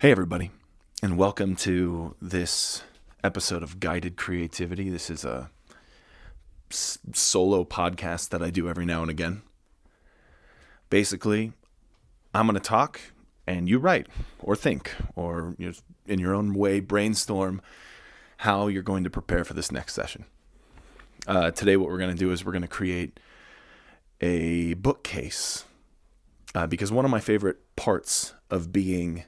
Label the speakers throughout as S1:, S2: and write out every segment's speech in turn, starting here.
S1: Hey, everybody, and welcome to this episode of Guided Creativity. This is a solo podcast that I do every now and again. Basically, I'm going to talk, and you write, or think, or in your own way, brainstorm how you're going to prepare for this next session. Today, what we're going to do is we're going to create a bookcase, because one of my favorite parts of being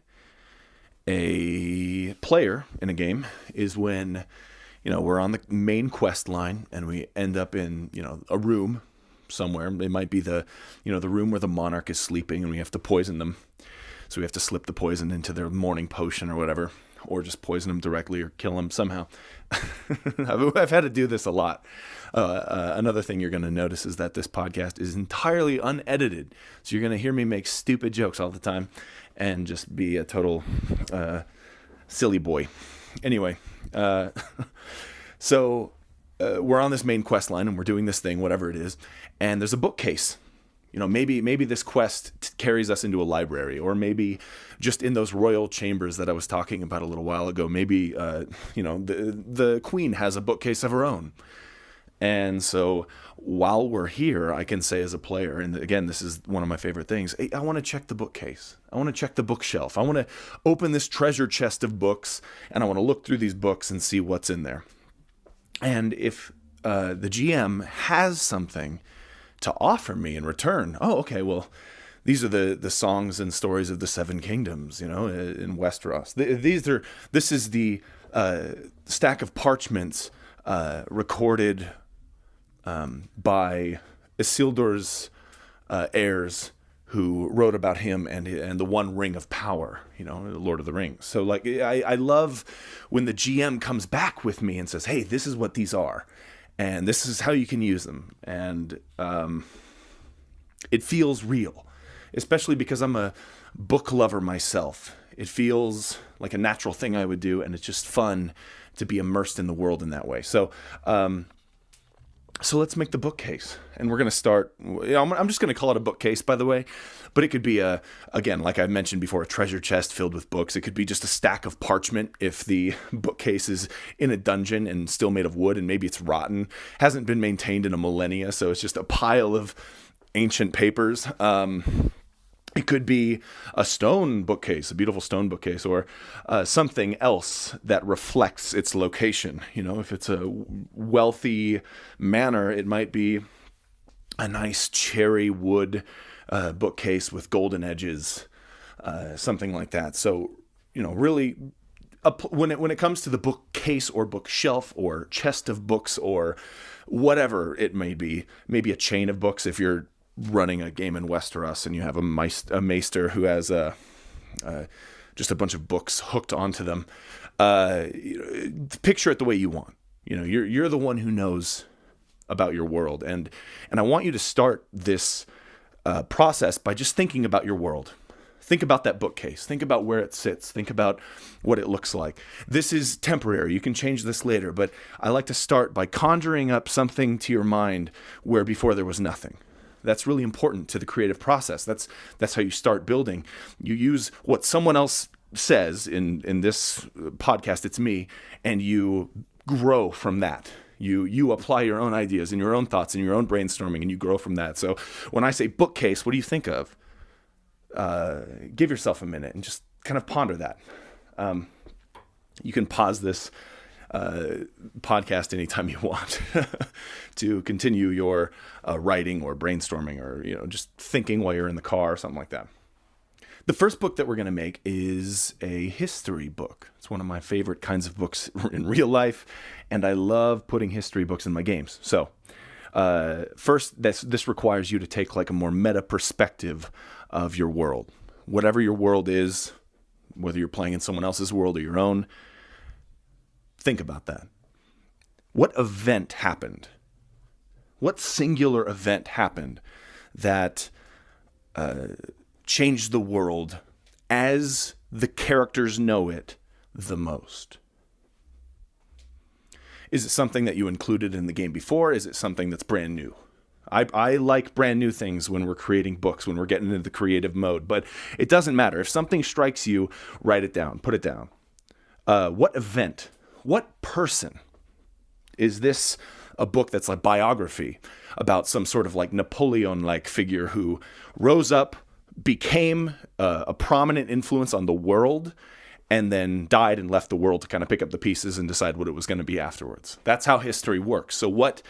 S1: a player in a game is when, we're on the main quest line and we end up in, a room somewhere. It might be the room where the monarch is sleeping and we have to poison them. So we have to slip the poison into their morning potion or whatever, or just poison them directly or kill them somehow. I've had to do this a lot. Another thing you're going to notice is that this podcast is entirely unedited. So you're going to hear me make stupid jokes all the time and just be a total silly boy. Anyway, so we're on this main quest line and we're doing this thing, whatever it is, and there's a bookcase. Maybe this quest carries us into a library, or maybe just in those royal chambers that I was talking about a little while ago. Maybe, the queen has a bookcase of her own. And so while we're here, I can say as a player, and again, this is one of my favorite things, hey, I want to check the bookcase. I want to check the bookshelf. I want to open this treasure chest of books, and I want to look through these books and see what's in there. And if the GM has something to offer me in return, these are the songs and stories of the Seven Kingdoms, in Westeros. This is the stack of parchments recorded by Isildur's heirs, who wrote about him and the One Ring of Power, Lord of the Rings. So I love when the GM comes back with me and says, hey, this is what these are, and this is how you can use them. And it feels real, especially because I'm a book lover myself. It feels like a natural thing I would do, and it's just fun to be immersed in the world in that way. So let's make the bookcase, and we're going to start. I'm just going to call it a bookcase, by the way, but it could be again, like I mentioned before, a treasure chest filled with books. It could be just a stack of parchment if the bookcase is in a dungeon and still made of wood, and maybe it's rotten, hasn't been maintained in a millennia, so it's just a pile of ancient papers. It could be a stone bookcase, a beautiful stone bookcase, or something else that reflects its location. If it's a wealthy manor, it might be a nice cherry wood bookcase with golden edges, something like that. So, really, when it comes to the bookcase or bookshelf or chest of books or whatever it may be, maybe a chain of books if you're running a game in Westeros and you have a maester who has just a bunch of books hooked onto them. Picture it the way you want. You're the one who knows about your world, and I want you to start this process by just thinking about your world. Think about that bookcase. Think about where it sits. Think about what it looks like. This is temporary. You can change this later, but I like to start by conjuring up something to your mind where before there was nothing. That's really important to the creative process. That's how you start building. You use what someone else says in this podcast, it's me, and you grow from that. You apply your own ideas and your own thoughts and your own brainstorming, and you grow from that. So when I say bookcase, what do you think of? Give yourself a minute and just kind of ponder that. You can pause this podcast anytime you want to continue your writing or brainstorming, or just thinking while you're in the car or something like that. The first book that we're going to make is a history book. It's one of my favorite kinds of books in real life, and I love putting history books in my games. So first, this requires you to take like a more meta perspective of your world. Whatever your world is, whether you're playing in someone else's world or your own, think about that. What event happened? What singular event happened that changed the world as the characters know it the most? Is it something that you included in the game before? Is it something that's brand new? I like brand new things when we're creating books, when we're getting into the creative mode. But it doesn't matter. If something strikes you, write it down. Put it down. What event? What person? Is this a book that's like biography about some sort of like Napoleon-like figure who rose up, became a prominent influence on the world, and then died and left the world to kind of pick up the pieces and decide what it was going to be afterwards? That's how history works. So what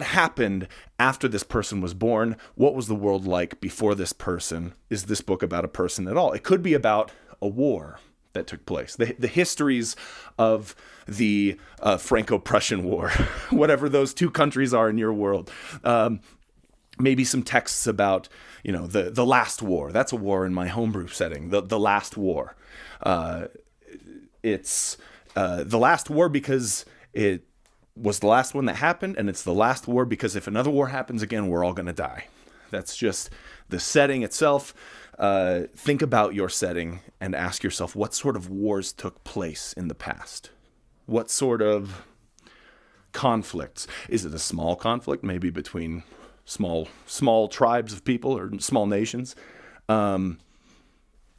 S1: happened after this person was born? What was the world like before this person? Is this book about a person at all? It could be about a war that took place. The histories of the Franco-Prussian War, whatever those two countries are in your world. Maybe some texts about, the last war. That's a war in my homebrew setting. The last war. It's the last war because it was the last one that happened, and it's the last war because if another war happens again, we're all going to die. That's just the setting itself. Think about your setting and ask yourself, what sort of wars took place in the past? What sort of conflicts? Is it a small conflict, maybe between small tribes of people or small nations? Or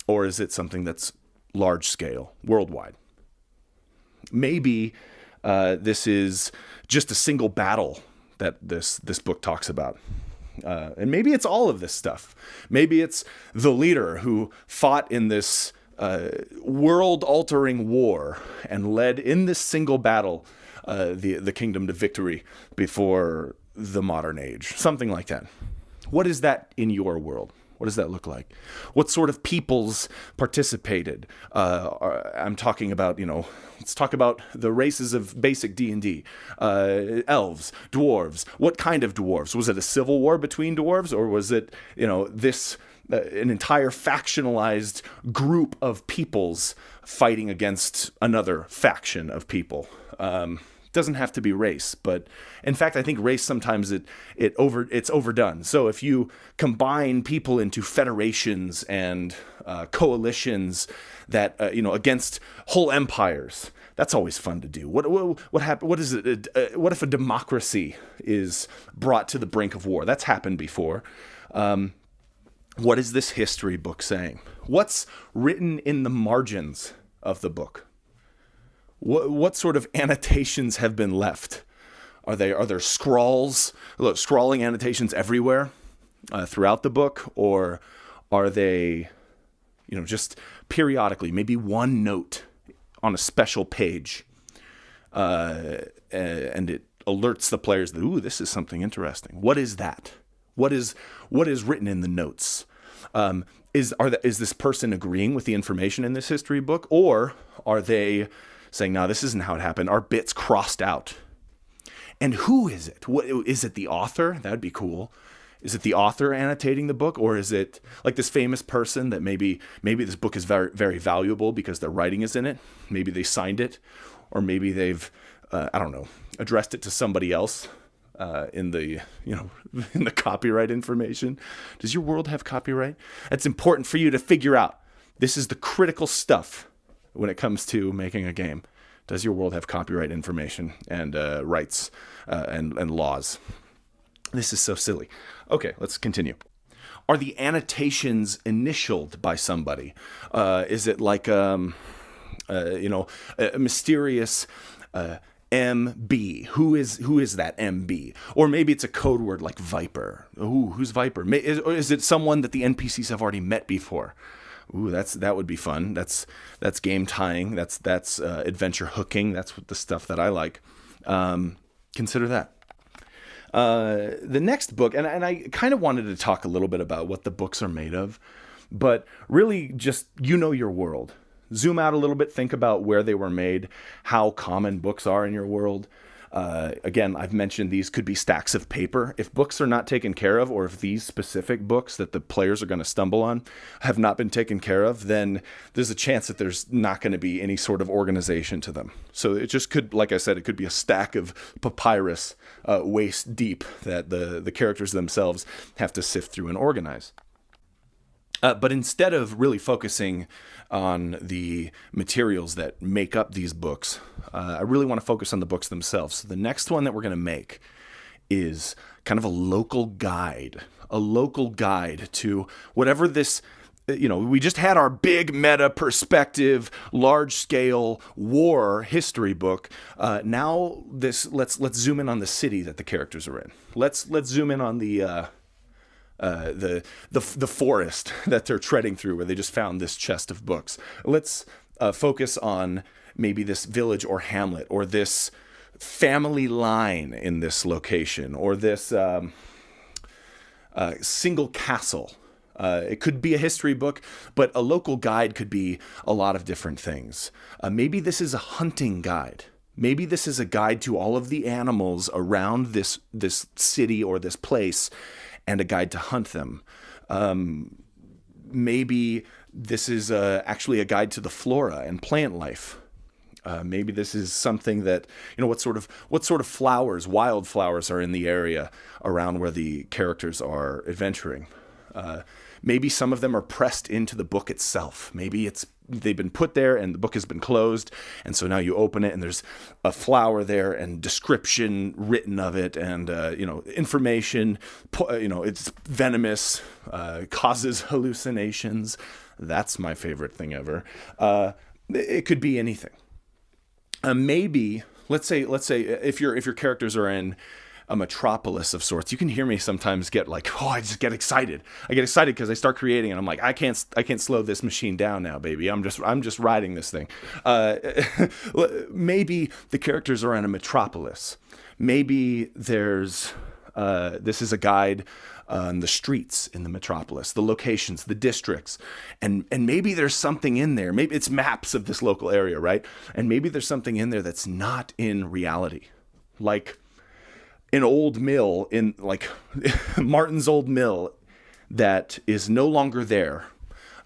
S1: is it something that's large scale, worldwide? Maybe this is just a single battle that this book talks about. And maybe it's all of this stuff. Maybe it's the leader who fought in this world-altering war and led in this single battle the kingdom to victory before the modern age. Something like that. What is that in your world? What does that look like? What sort of peoples participated? I'm talking about, let's talk about the races of basic D&D. Elves, dwarves. What kind of dwarves? Was it a civil war between dwarves, or was it, an entire factionalized group of peoples fighting against another faction of people? Doesn't have to be race, but in fact, I think race sometimes it's overdone. So if you combine people into federations and coalitions that against whole empires, that's always fun to do. What happen? What is it? What if a democracy is brought to the brink of war? That's happened before. What is this history book saying? What's written in the margins of the book? What sort of annotations have been left? Are there scrawling annotations everywhere throughout the book, or are they, just periodically, maybe one note on a special page, and it alerts the players that, ooh, this is something interesting. What is that? What is written in the notes? Is this person agreeing with the information in this history book, or are they saying, no, this isn't how it happened? Are bits crossed out? And who is it? Is it the author? That'd be cool. Is it the author annotating the book? Or is it like this famous person that maybe this book is very, very valuable because their writing is in it? Maybe they signed it, or maybe they've, addressed it to somebody else in the copyright information. Does your world have copyright? That's important for you to figure out. This is the critical stuff when it comes to making a game. Does your world have copyright information and rights and laws? This is so silly. Okay, let's continue. Are the annotations initialed by somebody? Is it like a mysterious MB? Who is that MB? Or maybe it's a code word like Viper. Ooh, who's Viper? Or is it someone that the NPCs have already met before? Ooh, that would be fun. That's game tying. That's adventure hooking. That's the stuff that I like. Consider that. The next book, and I kind of wanted to talk a little bit about what the books are made of, but really just your world. Zoom out a little bit. Think about where they were made, how common books are in your world. Again, I've mentioned these could be stacks of paper. If books are not taken care of, or if these specific books that the players are going to stumble on have not been taken care of, then there's a chance that there's not going to be any sort of organization to them. So it just could, like I said, it could be a stack of papyrus waist deep that the characters themselves have to sift through and organize. But instead of really focusing on the materials that make up these books, I really want to focus on the books themselves. So the next one that we're going to make is kind of a local guide to whatever this, we just had our big meta perspective, large scale war history book. Now let's zoom in on the city that the characters are in. Let's zoom in on the forest that they're treading through, where they just found this chest of books. Let's focus on maybe this village or hamlet, or this family line in this location, or this single castle. It could be a history book, but a local guide could be a lot of different things. Maybe this is a hunting guide. Maybe this is a guide to all of the animals around this city or this place, and a guide to hunt them. Maybe this is actually a guide to the flora and plant life. Maybe this is something that, what sort of flowers, wildflowers, are in the area around where the characters are adventuring. Maybe some of them are pressed into the book itself. Maybe they've been put there and the book has been closed, and so now you open it and there's a flower there and description written of it, and information. It's venomous, causes hallucinations. That's my favorite thing ever. It could be anything. Maybe let's say if your characters are in a metropolis of sorts, you can hear me sometimes get like, I just get excited. I get excited because I start creating, and I'm like, I can't slow this machine down now, baby. I'm just riding this thing. Maybe the characters are in a metropolis. Maybe there's this is a guide on the streets in the metropolis, the locations, the districts, and maybe there's something in there. Maybe it's maps of this local area, right? And maybe there's something in there that's not in reality, like an old mill in like Martin's old mill that is no longer there,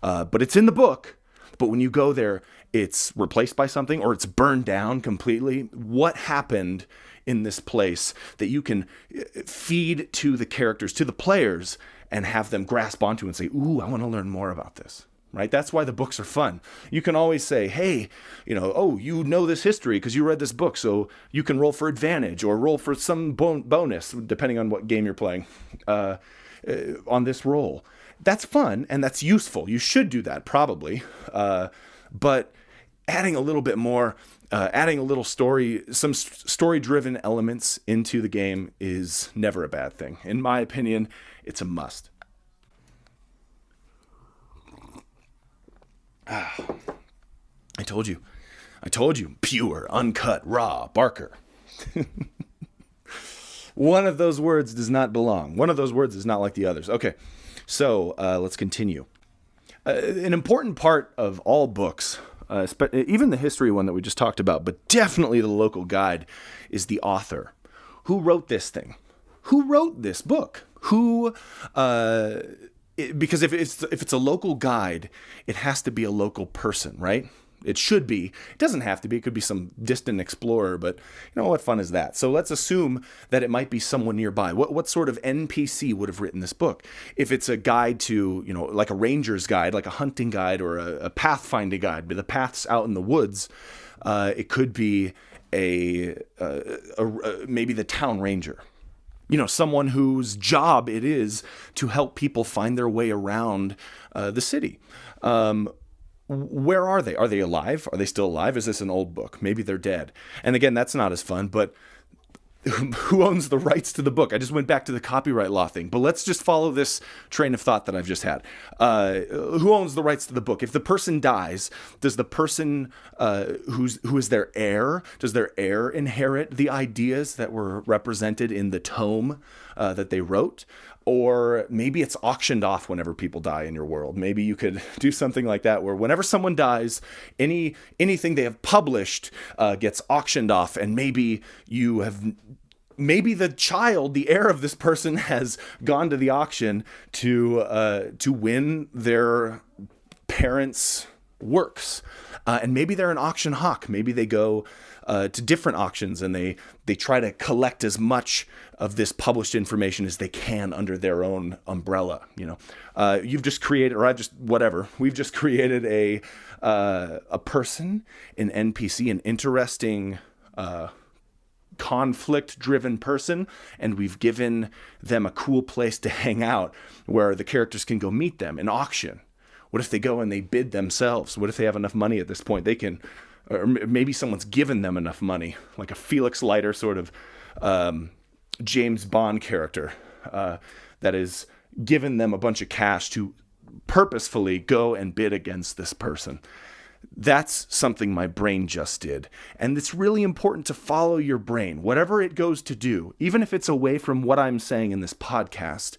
S1: but it's in the book. But when you go there, it's replaced by something, or it's burned down completely. What happened in this place that you can feed to the characters, to the players, and have them grasp onto and say, ooh, I want to learn more about this, right? That's why the books are fun. You can always say, hey, you know this history because you read this book, so you can roll for advantage or roll for some bonus, depending on what game you're playing, on this roll. That's fun and that's useful. You should do that, probably. But adding a little bit more, adding a little story, some story-driven elements into the game is never a bad thing. In my opinion, it's a must. I told you, pure, uncut, raw, Barker. One of those words does not belong. One of those words is not like the others. Okay, so let's continue. An important part of all books, even the history one that we just talked about, but definitely the local guide, is the author. Who wrote this thing? Who wrote this book? Because if it's a local guide, it has to be a local person, right? It should be. It doesn't have to be. It could be some distant explorer, but what fun is that? So let's assume that it might be someone nearby. What sort of NPC would have written this book? If it's a guide to, like a ranger's guide, like a hunting guide or a pathfinding guide, the paths out in the woods, it could be maybe the town ranger. Someone whose job it is to help people find their way around the city. Where are they? Are they alive? Are they still alive? Is this an old book? Maybe they're dead. And again, that's not as fun, but who owns the rights to the book? I just went back to the copyright law thing, but let's just follow this train of thought that I've just had. Who owns the rights to the book? If the person dies, does the person who is their heir, does their heir inherit the ideas that were represented in the tome that they wrote? Or maybe it's auctioned off whenever people die in your world. Maybe you could do something like that, where whenever someone dies, anything they have published gets auctioned off, and maybe the child, the heir of this person, has gone to the auction to win their parents' works. And maybe they're an auction hawk. Maybe they go to different auctions and they try to collect as much of this published information as they can under their own umbrella. You've just created, or we've just created a person, an NPC, an interesting conflict-driven person, and we've given them a cool place to hang out where the characters can go meet them, an auction. What if they go and they bid themselves? What if they have enough money at this point? They can, or maybe someone's given them enough money, like a Felix Leiter sort of James Bond character that is given them a bunch of cash to purposefully go and bid against this person. That's something my brain just did. And it's really important to follow your brain. Whatever it goes to do, even if it's away from what I'm saying in this podcast,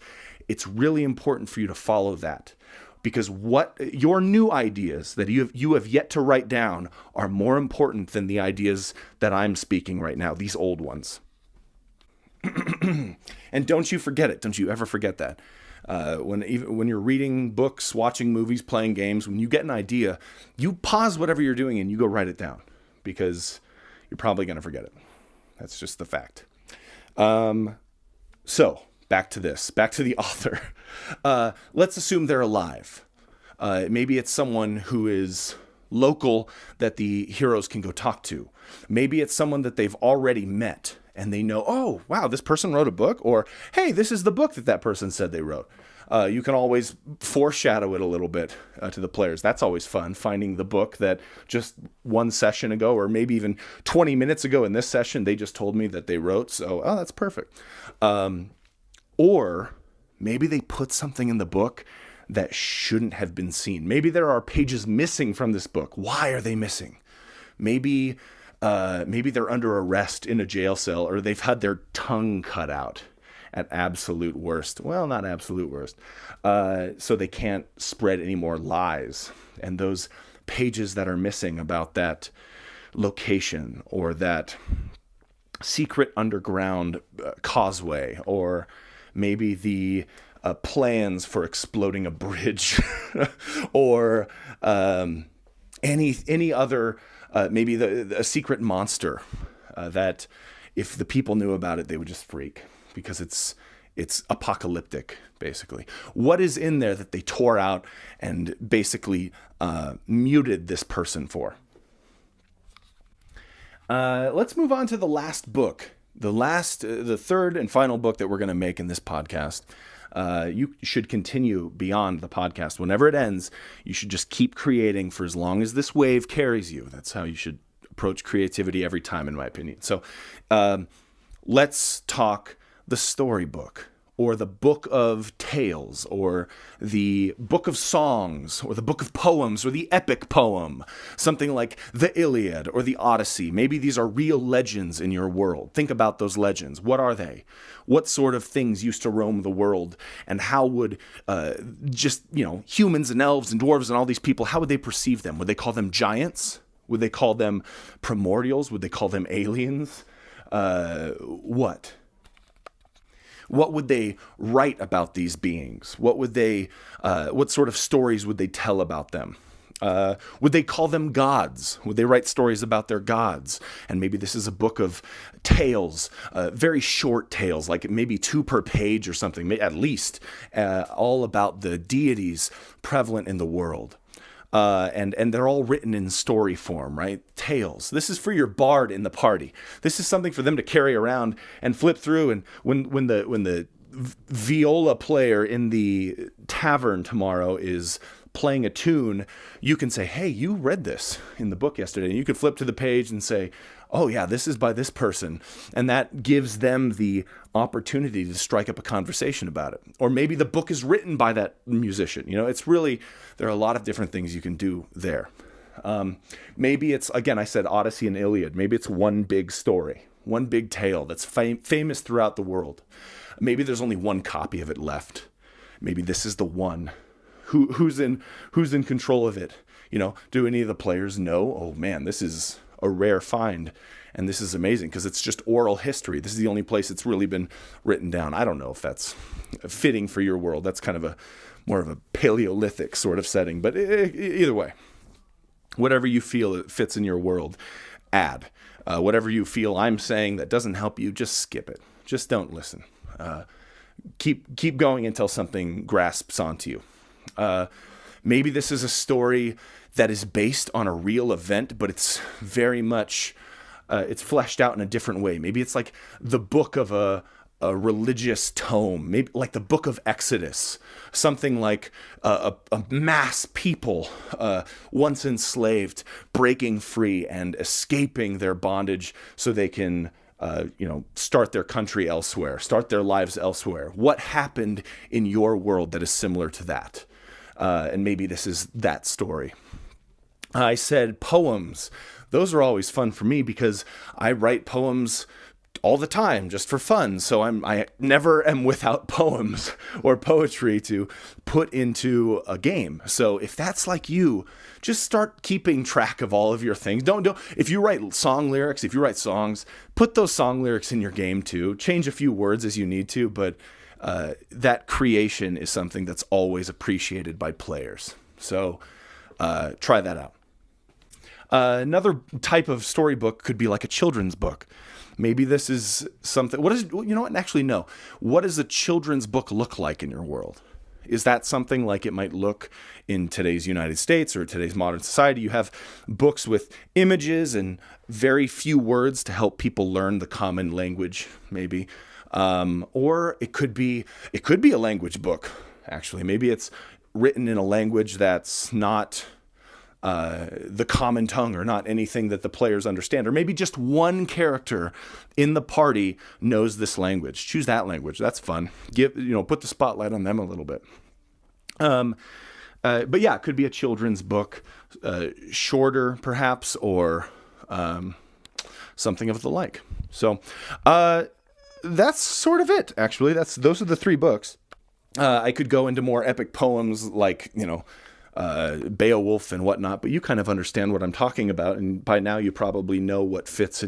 S1: it's really important for you to follow that. Because what your new ideas that you have yet to write down are more important than the ideas that I'm speaking right now, these old ones. And don't you forget it. Don't you ever forget that. When you're reading books, watching movies, playing games, when you get an idea, you pause whatever you're doing and you go write it down, because you're probably going to forget it. That's just the fact. So back to the author. Let's assume they're alive. Maybe it's someone who is local that the heroes can go talk to. Maybe it's someone that they've already met and they know, oh, wow, this person wrote a book, or, hey, this is the book that person said they wrote. You can always foreshadow it a little bit to the players. That's always fun, finding the book that just one session ago, or maybe even 20 minutes ago in this session, they just told me that they wrote. So, oh, that's perfect. Or maybe they put something in the book that shouldn't have been seen. Maybe there are pages missing from this book. Why are they missing? Maybe they're under arrest in a jail cell, or they've had their tongue cut out at absolute worst. Well, not absolute worst. So they can't spread any more lies. And those pages that are missing about that location, or that secret underground causeway, or maybe the plans for exploding a bridge, or any other, maybe a secret monster that if the people knew about it, they would just freak, because it's apocalyptic, basically. What is in there that they tore out and basically muted this person for? Let's move on to the last book. The third and final book that we're going to make in this podcast. You should continue beyond the podcast. Whenever it ends, you should just keep creating for as long as this wave carries you. That's how you should approach creativity every time, in my opinion. So let's talk the storybook, or the book of tales, or the book of songs, or the book of poems, or the epic poem, something like the Iliad or the Odyssey. Maybe these are real legends in your world. Think about those legends. What are they? What sort of things used to roam the world, and how would humans and elves and dwarves and all these people, how would they perceive them? Would they call them giants? Would they call them primordials? Would they call them aliens? What? What would they write about these beings? What sort of stories would they tell about them? Would they call them gods? Would they write stories about their gods? And maybe this is a book of tales, very short tales, like maybe 2 per page or something, at least, all about the deities prevalent in the world. And they're all written in story form, right? Tales. This is for your bard in the party. This is something for them to carry around and flip through. And when the viola player in the tavern tomorrow is playing a tune, you can say, hey, you read this in the book yesterday. And you can flip to the page and say, oh yeah, this is by this person. And that gives them the opportunity to strike up a conversation about it. Or maybe the book is written by that musician. It's really, there are a lot of different things you can do there. Maybe it's, again, I said Odyssey and Iliad. Maybe it's one big story, one big tale that's famous throughout the world. Maybe there's only one copy of it left. Maybe this is the one. Who's in control of it? Do any of the players know? Oh man, this is a rare find, and this is amazing because it's just oral history. This is the only place it's really been written down. I don't know if that's fitting for your world. That's kind of more of a Paleolithic sort of setting, but either way, whatever you feel it fits in your world, add. Whatever you feel I'm saying that doesn't help you, just skip it. Just don't listen. Keep going until something grasps onto you. Maybe this is a story that is based on a real event, but it's very much it's fleshed out in a different way. Maybe it's like the book of a religious tome, maybe like the book of Exodus, something like a mass people once enslaved, breaking free and escaping their bondage so they can start their country elsewhere, start their lives elsewhere. What happened in your world that is similar to that? And maybe this is that story. I said poems. Those are always fun for me because I write poems all the time just for fun. So I never am without poems or poetry to put into a game. So if that's like you, just start keeping track of all of your things. Don't if you write song lyrics, if you write songs, put those song lyrics in your game too. Change a few words as you need to, but that creation is something that's always appreciated by players. So try that out. Another type of storybook could be like a children's book. Maybe this is something. Actually, no. What does a children's book look like in your world? Is that something like it might look in today's United States or today's modern society? You have books with images and very few words to help people learn the common language, maybe. Or it could be a language book, actually. Maybe it's written in a language that's not the common tongue or not anything that the players understand, or maybe just one character in the party knows this language. Choose that language. That's fun. Put the spotlight on them a little bit. But yeah, it could be a children's book, shorter perhaps, or something of the like. So that's sort of it, actually. Those are the 3 books. I could go into more epic poems like, Beowulf and whatnot, but you kind of understand what I'm talking about, and by now you probably know what fits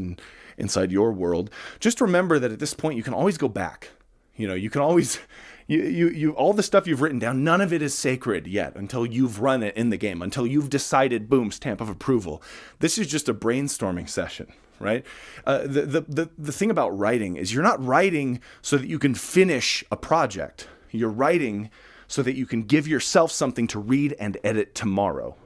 S1: inside your world. Just remember that at this point you can always go back. You can always you all the stuff you've written down, none of it is sacred yet until you've run it in the game, until you've decided, boom, stamp of approval. This is just a brainstorming session, right? The thing about writing is you're not writing so that you can finish a project. You're writing so that you can give yourself something to read and edit tomorrow.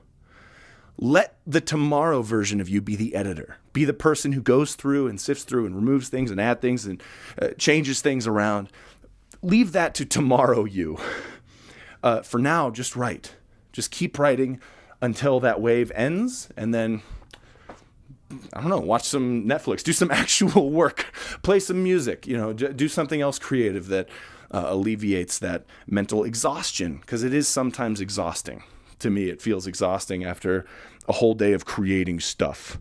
S1: Let the tomorrow version of you be the editor. Be the person who goes through and sifts through and removes things and adds things and changes things around. Leave that to tomorrow you. For now, just write. Just keep writing until that wave ends, and then, I don't know, watch some Netflix, do some actual work, play some music, do something else creative that alleviates that mental exhaustion, because it is sometimes exhausting. To me, it feels exhausting after a whole day of creating stuff.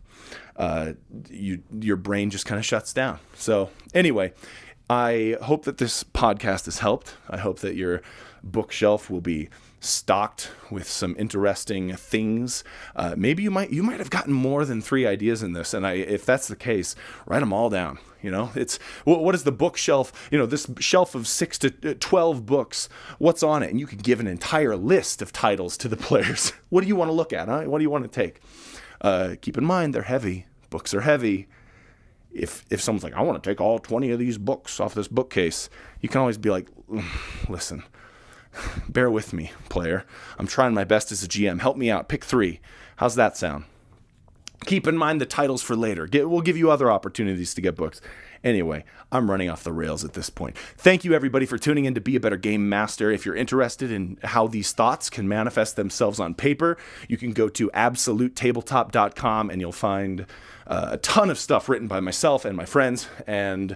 S1: Your brain just kind of shuts down. So anyway, I hope that this podcast has helped. I hope that your bookshelf will be stocked with some interesting things. Maybe you might have gotten more than 3 ideas in this, and if that's the case, write them all down. It's what is the bookshelf? This shelf of 6 to 12 books. What's on it? And you could give an entire list of titles to the players. What do you want to look at? Huh? What do you want to take? Keep in mind, they're heavy. Books are heavy. If someone's like, I want to take all 20 of these books off this bookcase, you can always be like, listen, bear with me, player. I'm trying my best as a GM. Help me out. Pick 3. How's that sound? Keep in mind the titles for later. We'll give you other opportunities to get books. Anyway, I'm running off the rails at this point. Thank you, everybody, for tuning in to Be a Better Game Master. If you're interested in how these thoughts can manifest themselves on paper, you can go to absolutetabletop.com, and you'll find a ton of stuff written by myself and my friends, and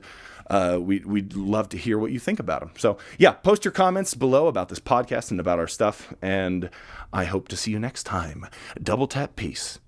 S1: we'd love to hear what you think about them. So yeah, post your comments below about this podcast and about our stuff, and I hope to see you next time. Double tap, peace.